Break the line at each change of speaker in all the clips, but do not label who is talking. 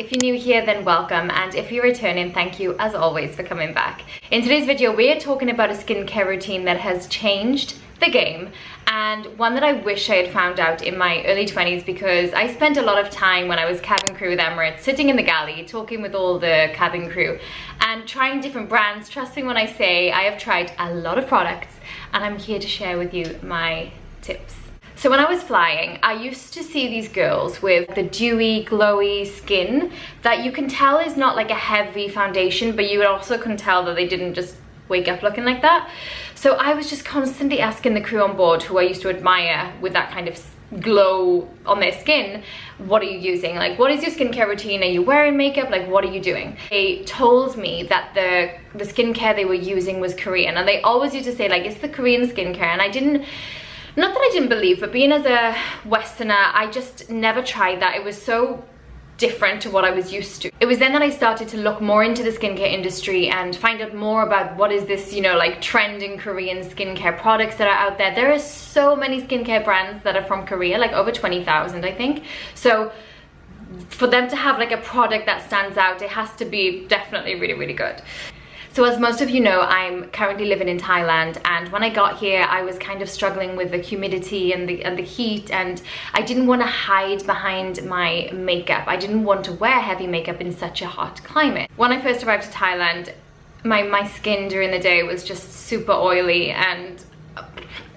If you're new here, then welcome, and if you're returning, thank you as always for coming back. In today's video, we're talking about a skincare routine that has changed the game, and one that I wish I had found out in my early 20s, because I spent a lot of time when I was cabin crew with Emirates sitting in the galley talking with all the cabin crew and trying different brands. Trust me when I say I have tried a lot of products, and I'm here to share with you my tips. So when I was flying, I used to see these girls with the dewy, glowy skin that you can tell is not like a heavy foundation, but you also can tell that they didn't just wake up looking like that. So I was just constantly asking the crew on board, who I used to admire with that kind of glow on their skin, what are you using? Like, what is your skincare routine? Are you wearing makeup? Like, what are you doing? They told me that the skincare they were using was Korean, and they always used to say like, it's the Korean skincare, and I didn't, not that I didn't believe, but being as a Westerner, I just never tried that. It was so different to what I was used to. It was then that I started to look more into the skincare industry and find out more about what is this, you know, like trending Korean skincare products that are out there. There are so many skincare brands that are from Korea, like over 20,000, I think. So for them to have like a product that stands out, it has to be definitely really, really good. So as most of you know, I'm currently living in Thailand, and when I got here, I was kind of struggling with the humidity and the heat, and I didn't want to hide behind my makeup. I didn't want to wear heavy makeup in such a hot climate. When I first arrived to Thailand, my skin during the day was just super oily, and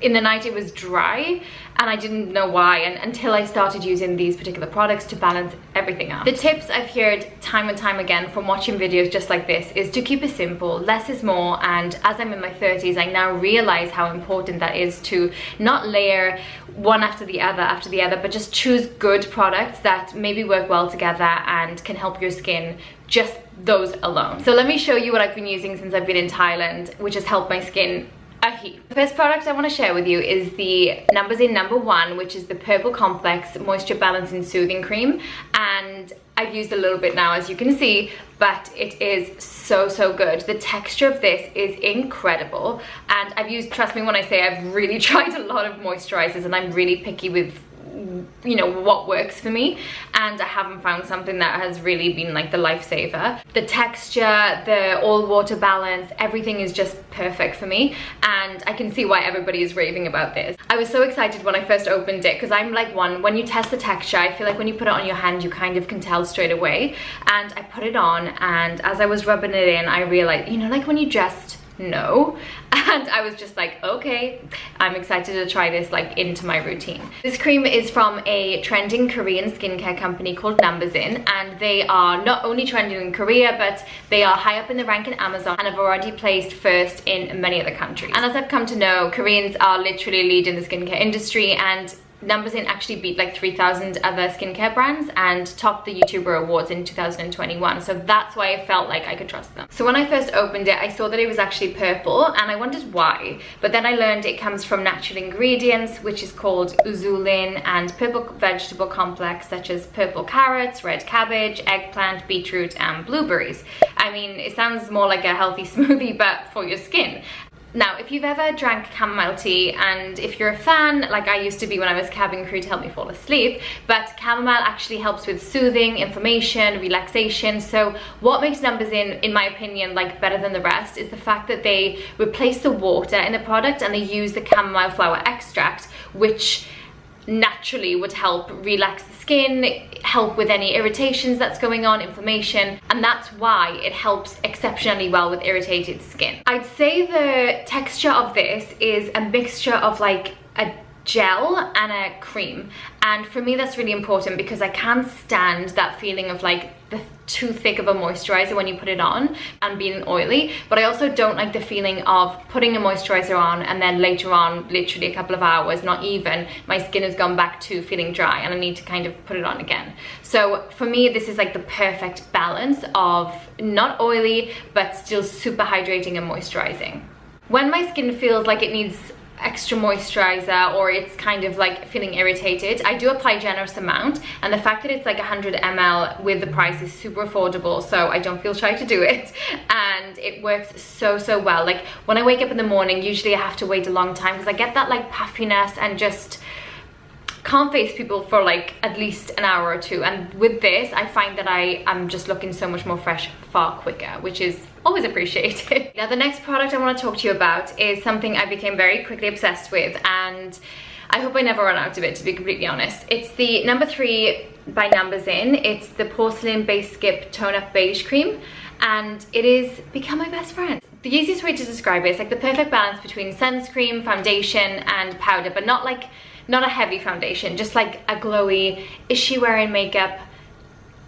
in the night it was dry, and I didn't know why, and until I started using these particular products to balance everything out. The tips I've heard time and time again from watching videos just like this is to keep it simple. Less is more, and as I'm in my 30s, I now realize how important that is to not layer one after the other, but just choose good products that maybe work well together and can help your skin, just those alone. So let me show you what I've been using since I've been in Thailand, which has helped my skin a heap. The first product I want to share with you is the numbuzin #1, which is the Purple Complex Moisture Balancing Soothing Cream, and I've used a little bit now, as you can see, but it is so good. The texture of this is incredible, and I've used, trust me when I say I've really tried a lot of moisturizers, and I'm really picky with, you know, what works for me, and I haven't found something that has really been like the lifesaver. The texture, the all water balance, everything is just perfect for me, and I can see why everybody is raving about this. I was so excited when I first opened it, because I'm like one, when you test the texture, I feel like when you put it on your hand, you kind of can tell straight away. And I put it on, and as I was rubbing it in, I realized, you know, like when you just know, and I was just like, okay, I'm excited to try this like into my routine. This cream is from a trending Korean skincare company called numbuzin, and they are not only trending in Korea, but they are high up in the rank in Amazon and have already placed first in many other countries. And as I've come to know, Koreans are literally leading the skincare industry, and numbuzin actually beat like 3,000 other skincare brands and topped the YouTuber awards in 2021, so that's why I felt like I could trust them. So when I first opened it, I saw that it was actually purple, and I wondered why, but then I learned it comes from natural ingredients, which is called uzulin, and purple vegetable complex such as purple carrots, red cabbage, eggplant, beetroot, and blueberries. I mean, it sounds more like a healthy smoothie, but for your skin. Now, if you've ever drank chamomile tea, and if you're a fan, like I used to be when I was cabin crew to help me fall asleep, but chamomile actually helps with soothing, inflammation, relaxation. So what makes numbuzin, in my opinion, like better than the rest is the fact that they replace the water in the product, and they use the chamomile flower extract, which naturally would help relax the skin, help with any irritations that's going on, inflammation, and that's why it helps exceptionally well with irritated skin. I'd say the texture of this is a mixture of like a gel and a cream, and for me that's really important, because I can't stand that feeling of like the too thick of a moisturizer when you put it on and being oily, but I also don't like the feeling of putting a moisturizer on and then later on, literally a couple of hours, not even, my skin has gone back to feeling dry and I need to kind of put it on again. So for me, this is like the perfect balance of not oily but still super hydrating and moisturizing. When my skin feels like it needs extra moisturizer, or it's kind of like feeling irritated, I do apply a generous amount, and the fact that it's like 100 ml with the price is super affordable, so I don't feel shy to do it, and it works so well. Like when I wake up in the morning, usually I have to wait a long time because I get that like puffiness and just can't face people for like at least an hour or two, and with this I find that I am just looking so much more fresh far quicker, which is always appreciated. Now the next product I want to talk to you about is something I became very quickly obsessed with, and I hope I never run out of it, to be completely honest. It's the number 3 by numbuzin. It's the porcelain base skip tone up beige cream, and it is become my best friend. The easiest way to describe it is like the perfect balance between sunscreen, foundation and powder, but not a heavy foundation, just like a glowy, is she wearing makeup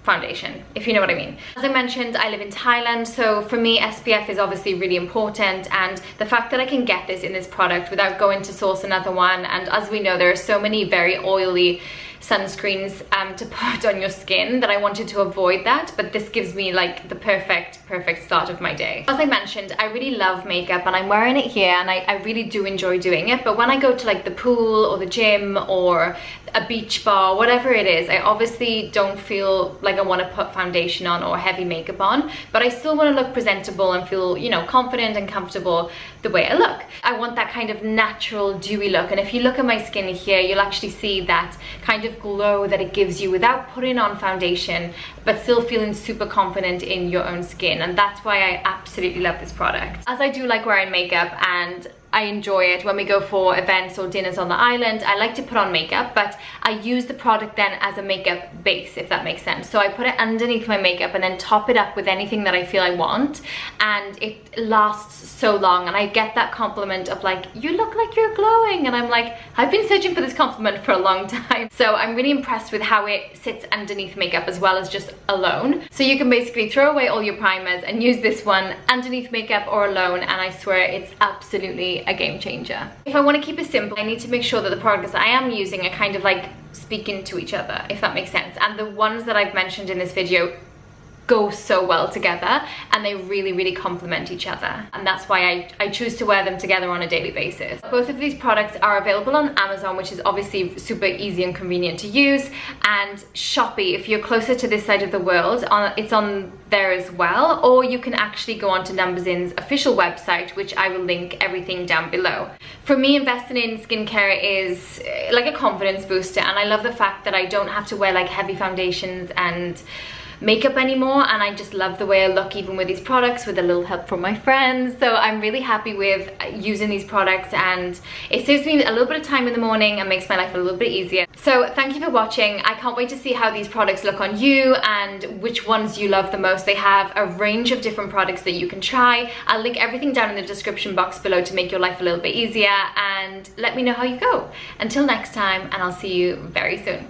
foundation, if you know what I mean. As I mentioned, I live in Thailand, so for me SPF is obviously really important, and the fact that I can get this in this product without going to source another one, and as we know there are so many very oily sunscreens to put on your skin that I wanted to avoid that, but this gives me like the perfect start of my day. As I mentioned, I really love makeup and I'm wearing it here, and I really do enjoy doing it, but when I go to like the pool or the gym or a beach bar, whatever it is, I obviously don't feel like I want to put foundation on or heavy makeup on, but I still want to look presentable and feel, you know, confident and comfortable the way I look. I want that kind of natural dewy look, and if you look at my skin here, you'll actually see that kind of glow that it gives you without putting on foundation, but still feeling super confident in your own skin, and that's why I absolutely love this product. As I do like wearing makeup and I enjoy it when we go for events or dinners on the island, I like to put on makeup, but I use the product then as a makeup base, if that makes sense. So I put it underneath my makeup and then top it up with anything that I feel I want, and it lasts so long, and I get that compliment of like, you look like you're glowing, and I'm like, I've been searching for this compliment for a long time. So I'm really impressed with how it sits underneath makeup as well as just alone. So you can basically throw away all your primers and use this one underneath makeup or alone, and I swear it's absolutely a game changer. If I want to keep it simple, I need to make sure that the products I am using are kind of like speaking to each other, if that makes sense, and the ones that I've mentioned in this video go so well together, and they really complement each other, and that's why I choose to wear them together on a daily basis. Both of these products are available on Amazon, which is obviously super easy and convenient to use, and Shopee, if you're closer to this side of the world, it's on there as well, or you can actually go onto numbuzin's official website, which I will link everything down below. For me, investing in skincare is like a confidence booster, and I love the fact that I don't have to wear like heavy foundations and makeup anymore, and I just love the way I look even with these products, with a little help from my friends. So I'm really happy with using these products, and it saves me a little bit of time in the morning and makes my life a little bit easier. So thank you for watching. I can't wait to see how these products look on you and which ones you love the most. They have a range of different products that you can try. I'll link everything down in the description box below to make your life a little bit easier, and let me know how you go. Until next time, and I'll see you very soon.